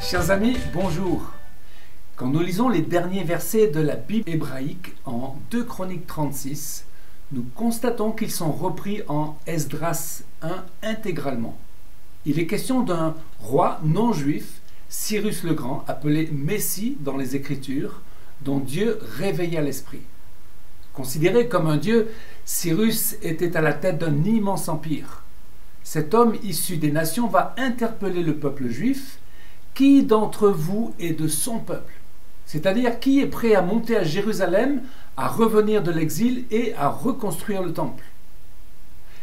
Chers amis, bonjour. Quand nous lisons les derniers versets de la Bible hébraïque en 2 Chroniques 36, nous constatons qu'ils sont repris en Esdras 1 intégralement. Il est question d'un roi non juif, Cyrus le Grand, appelé Messie dans les Écritures, dont Dieu réveilla l'esprit. Considéré comme un dieu, Cyrus était à la tête d'un immense empire. Cet homme issu des nations va interpeller le peuple juif. Qui d'entre vous est de son peuple? C'est-à-dire qui est prêt à monter à Jérusalem, à revenir de l'exil et à reconstruire le temple?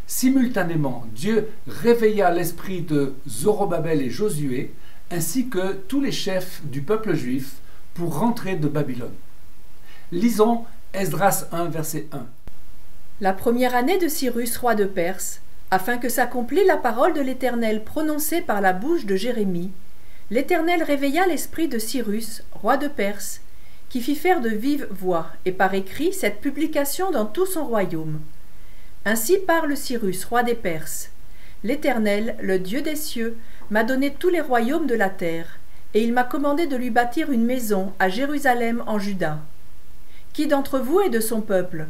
Simultanément, Dieu réveilla l'esprit de Zorobabel et Josué, ainsi que tous les chefs du peuple juif, pour rentrer de Babylone. Lisons Esdras 1, verset 1. La première année de Cyrus, roi de Perse, afin que s'accomplisse la parole de l'Éternel prononcée par la bouche de Jérémie, l'Éternel réveilla l'esprit de Cyrus, roi de Perse, qui fit faire de vive voix et par écrit cette publication dans tout son royaume. Ainsi parle Cyrus, roi des Perses. L'Éternel, le Dieu des cieux, m'a donné tous les royaumes de la terre, et il m'a commandé de lui bâtir une maison à Jérusalem en Juda. Qui d'entre vous est de son peuple?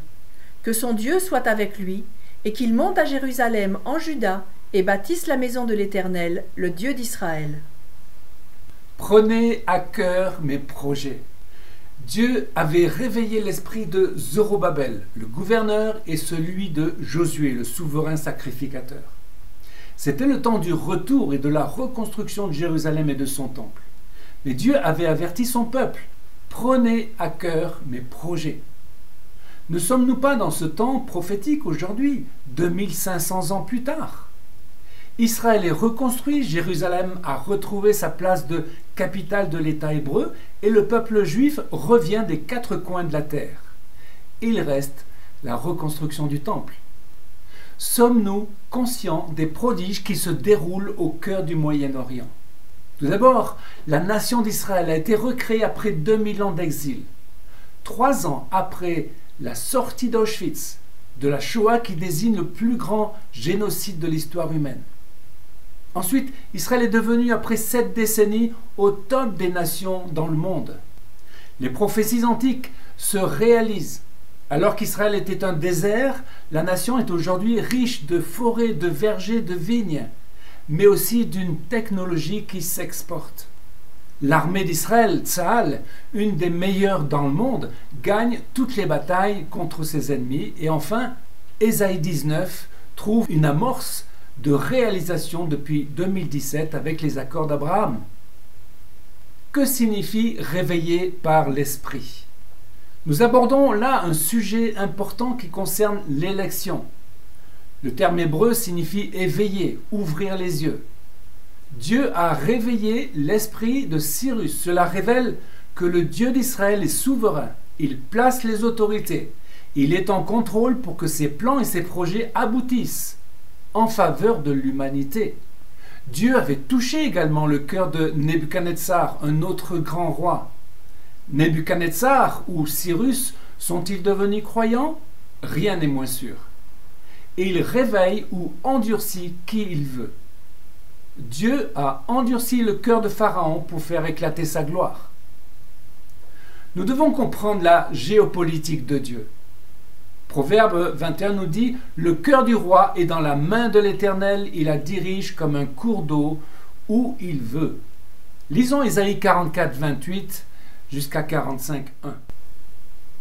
Que son Dieu soit avec lui, et qu'il monte à Jérusalem en Juda, et bâtisse la maison de l'Éternel, le Dieu d'Israël. Prenez à cœur mes projets. Dieu avait réveillé l'esprit de Zorobabel, le gouverneur, et celui de Josué, le souverain sacrificateur. C'était le temps du retour et de la reconstruction de Jérusalem et de son temple. Mais Dieu avait averti son peuple. Prenez à cœur mes projets. Ne sommes-nous pas dans ce temps prophétique aujourd'hui, 2500 ans plus tard? Israël est reconstruit, Jérusalem a retrouvé sa place de capitale de l'État hébreu et le peuple juif revient des quatre coins de la terre. Il reste la reconstruction du temple. Sommes-nous conscients des prodiges qui se déroulent au cœur du Moyen-Orient? Tout d'abord, la nation d'Israël a été recréée après 2000 ans d'exil. 3 ans après la sortie d'Auschwitz, de la Shoah qui désigne le plus grand génocide de l'histoire humaine. Ensuite, Israël est devenu, après 7 décennies, au top des nations dans le monde. Les prophéties antiques se réalisent. Alors qu'Israël était un désert, la nation est aujourd'hui riche de forêts, de vergers, de vignes, mais aussi d'une technologie qui s'exporte. L'armée d'Israël, Tsahal, une des meilleures dans le monde, gagne toutes les batailles contre ses ennemis. Et enfin, Ésaïe 19 trouve une amorce de réalisation depuis 2017 avec les accords d'Abraham. Que signifie réveiller par l'esprit? Nous abordons là un sujet important qui concerne l'élection. Le terme hébreu signifie éveiller, ouvrir les yeux. Dieu a réveillé l'esprit de Cyrus. Cela révèle que le Dieu d'Israël est souverain. Il place les autorités. Il est en contrôle pour que ses plans et ses projets aboutissent en faveur de l'humanité. Dieu avait touché également le cœur de Nebuchadnezzar, un autre grand roi. Nebuchadnezzar ou Cyrus sont-ils devenus croyants? Rien n'est moins sûr. Et il réveille ou endurcit qui il veut. Dieu a endurci le cœur de Pharaon pour faire éclater sa gloire. Nous devons comprendre la géopolitique de Dieu. Proverbe 21 nous dit « Le cœur du roi est dans la main de l'Éternel, il la dirige comme un cours d'eau où il veut. » Lisons Ésaïe 44, 28 jusqu'à 45, 1.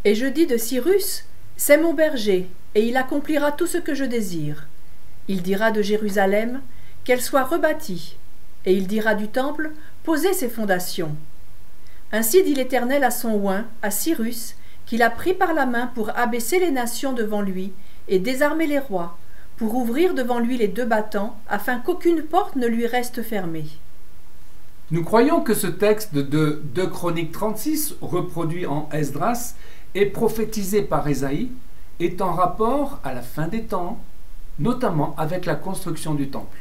Et je dis de Cyrus, c'est mon berger, et il accomplira tout ce que je désire. Il dira de Jérusalem, qu'elle soit rebâtie, et il dira du temple, posez ses fondations. Ainsi dit l'Éternel à son oint, à Cyrus, qu'il a pris par la main pour abaisser les nations devant lui et désarmer les rois, pour ouvrir devant lui les 2 battants, afin qu'aucune porte ne lui reste fermée. Nous croyons que ce texte de 2 Chroniques 36, reproduit en Esdras, et prophétisé par Ésaïe, est en rapport à la fin des temps, notamment avec la construction du temple.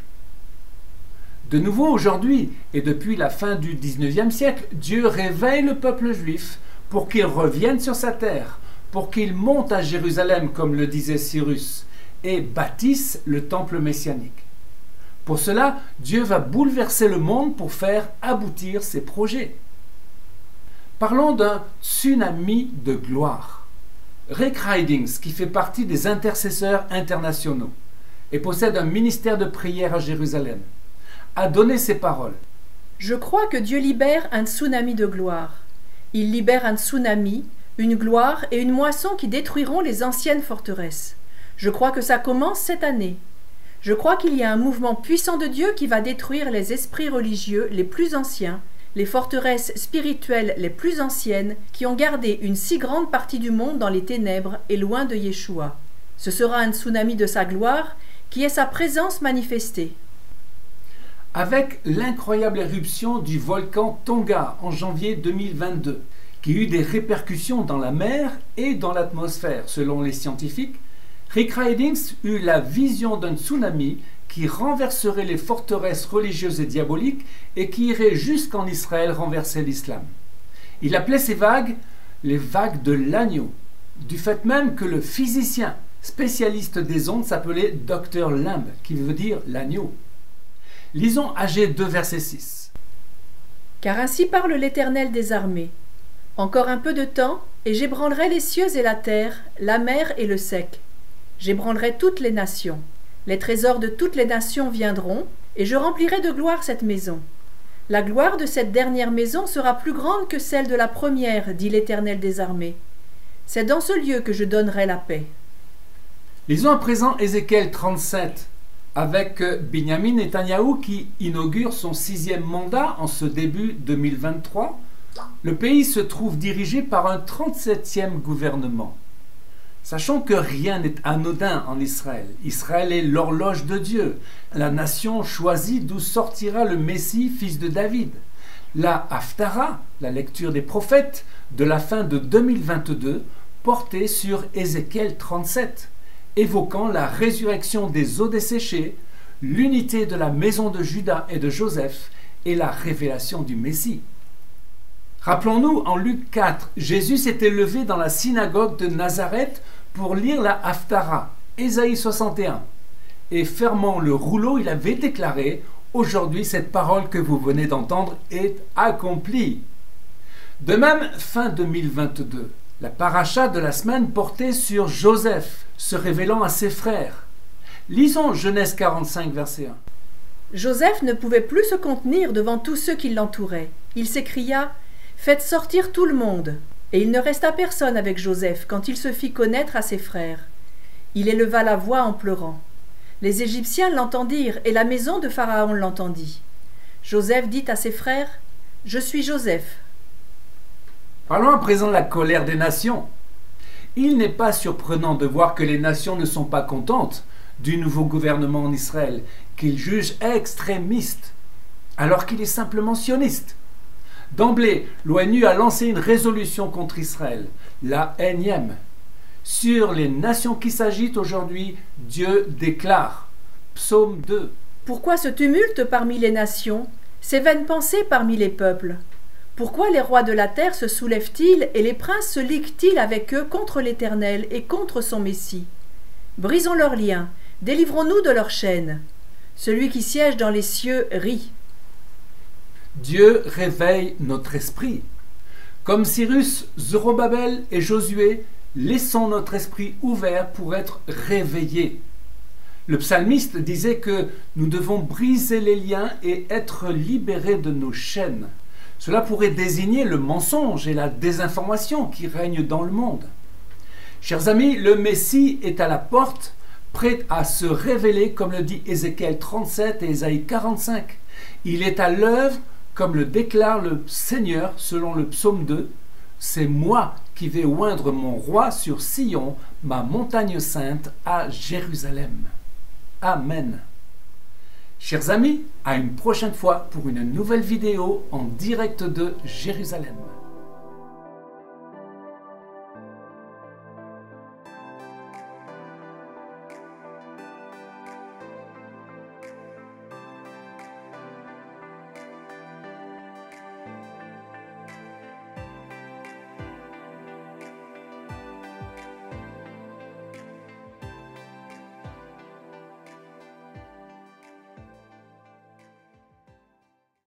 De nouveau aujourd'hui, et depuis la fin du XIXe siècle, Dieu réveille le peuple juif pour qu'il revienne sur sa terre, pour qu'il monte à Jérusalem, comme le disait Cyrus, et bâtisse le temple messianique. Pour cela, Dieu va bouleverser le monde pour faire aboutir ses projets. Parlons d'un tsunami de gloire. Rick Ridings, qui fait partie des intercesseurs internationaux et possède un ministère de prière à Jérusalem, a donné ces paroles. Je crois que Dieu libère un tsunami de gloire. Il libère un tsunami, une gloire et une moisson qui détruiront les anciennes forteresses. Je crois que ça commence cette année. Je crois qu'il y a un mouvement puissant de Dieu qui va détruire les esprits religieux les plus anciens, les forteresses spirituelles les plus anciennes qui ont gardé une si grande partie du monde dans les ténèbres et loin de Yeshua. Ce sera un tsunami de sa gloire qui est sa présence manifestée. Avec l'incroyable éruption du volcan Tonga en janvier 2022, qui eut des répercussions dans la mer et dans l'atmosphère, selon les scientifiques, Rick Ridings eut la vision d'un tsunami qui renverserait les forteresses religieuses et diaboliques et qui irait jusqu'en Israël renverser l'islam. Il appelait ces vagues les vagues de l'agneau, du fait même que le physicien spécialiste des ondes s'appelait Dr Lamb, qui veut dire l'agneau. Lisons Agé 2, verset 6. Car ainsi parle l'Éternel des armées. Encore un peu de temps, et j'ébranlerai les cieux et la terre, la mer et le sec. J'ébranlerai toutes les nations. Les trésors de toutes les nations viendront, et je remplirai de gloire cette maison. La gloire de cette dernière maison sera plus grande que celle de la première, dit l'Éternel des armées. C'est dans ce lieu que je donnerai la paix. Lisons à présent Ézéchiel 37, avec Binyamin Netanyahou qui inaugure son 6e mandat en ce début 2023. Le pays se trouve dirigé par un 37e gouvernement. Sachons que rien n'est anodin en Israël. Israël est l'horloge de Dieu, la nation choisie d'où sortira le Messie, fils de David. La Haftara, la lecture des prophètes de la fin de 2022, portait sur Ézéchiel 37, évoquant la résurrection des eaux desséchées, l'unité de la maison de Juda et de Joseph et la révélation du Messie. Rappelons-nous, en Luc 4, Jésus s'était levé dans la synagogue de Nazareth pour lire la Haftara, Ésaïe 61. Et fermant le rouleau, il avait déclaré « Aujourd'hui, cette parole que vous venez d'entendre est accomplie ». De même, fin 2022, la paracha de la semaine portait sur Joseph, se révélant à ses frères. Lisons Genèse 45, verset 1. Joseph ne pouvait plus se contenir devant tous ceux qui l'entouraient. Il s'écria « Faites sortir tout le monde !» Et il ne resta personne avec Joseph quand il se fit connaître à ses frères. Il éleva la voix en pleurant. Les Égyptiens l'entendirent et la maison de Pharaon l'entendit. Joseph dit à ses frères « Je suis Joseph. » Parlons à présent de la colère des nations. Il n'est pas surprenant de voir que les nations ne sont pas contentes du nouveau gouvernement en Israël, qu'ils jugent extrémiste, alors qu'il est simplement sioniste. D'emblée, l'ONU a lancé une résolution contre Israël, la énième. Sur les nations qui s'agitent aujourd'hui, Dieu déclare, Psaume 2. Pourquoi ce tumulte parmi les nations, ces vaines pensées parmi les peuples? Pourquoi les rois de la terre se soulèvent-ils et les princes se liguent-ils avec eux contre l'Éternel et contre son Messie? Brisons leurs liens, délivrons-nous de leurs chaînes. Celui qui siège dans les cieux rit. Dieu réveille notre esprit. Comme Cyrus, Zorobabel et Josué, laissons notre esprit ouvert pour être réveillé. Le psalmiste disait que nous devons briser les liens et être libérés de nos chaînes. Cela pourrait désigner le mensonge et la désinformation qui règnent dans le monde. Chers amis, le Messie est à la porte, prêt à se révéler, comme le dit Ézéchiel 37 et Ésaïe 45. Il est à l'œuvre, comme le déclare le Seigneur selon le psaume 2. C'est moi qui vais oindre mon roi sur Sion, ma montagne sainte à Jérusalem. Amen. Chers amis, à une prochaine fois pour une nouvelle vidéo en direct de Jérusalem.